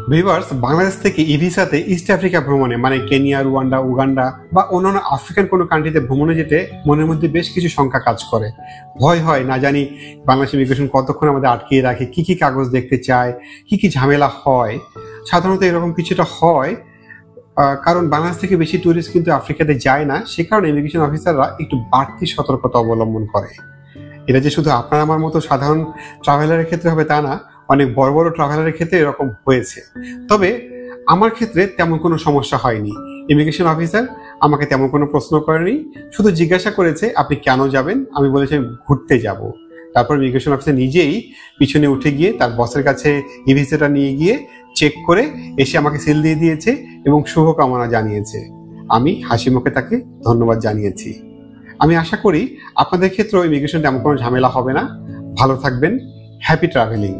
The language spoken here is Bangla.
ভিউয়ার্স, বাংলাদেশ থেকে ই ভিসাতে ইস্ট আফ্রিকা ভ্রমণে মানে কেনিয়া, রুয়ান্ডা, উগান্ডা বা অন্যান্য আফ্রিকান কোনো কান্ট্রিতে ভ্রমণে যেতে মনের মধ্যে বেশ কিছু শঙ্কা কাজ করে। ভয় হয়, না জানি বাংলাদেশ ইমিগ্রেশন কতক্ষণ আমাদের আটকিয়ে রাখে, কি কি কাগজ দেখতে চায়, কি কি ঝামেলা হয়। সাধারণত এরকম কিছুটা হয় কারণ বাংলাদেশ থেকে বেশি ট্যুরিস্ট কিন্তু আফ্রিকাতে যায় না, সে কারণে ইমিগ্রেশন অফিসাররা একটু বাড়তি সতর্কতা অবলম্বন করে। এটা যে শুধু আপনার আমার মতো সাধারণ ট্রাভেলারের ক্ষেত্রে হবে তা না, অনেক বড় বড় ট্রাভেলারের ক্ষেত্রে এরকম হয়েছে। তবে আমার ক্ষেত্রে তেমন কোনো সমস্যা হয়নি। ইমিগ্রেশন অফিসার আমাকে তেমন কোনো প্রশ্ন করেনি, শুধু জিজ্ঞাসা করেছে আপনি কেন যাবেন। আমি বলেছি ঘুরতে যাব। তারপর ইমিগ্রেশন অফিসার নিজেই পিছনে উঠে গিয়ে তার বসের কাছে ই ভিসাটা নিয়ে গিয়ে চেক করে এসে আমাকে সিল দিয়ে দিয়েছে এবং শুভকামনা জানিয়েছে। আমি হাসি মুখে তাকে ধন্যবাদ জানিয়েছি। আমি আশা করি আপনাদের ক্ষেত্রেও ইমিগ্রেশন তেমন কোনো ঝামেলা হবে না। ভালো থাকবেন। Happy travelling.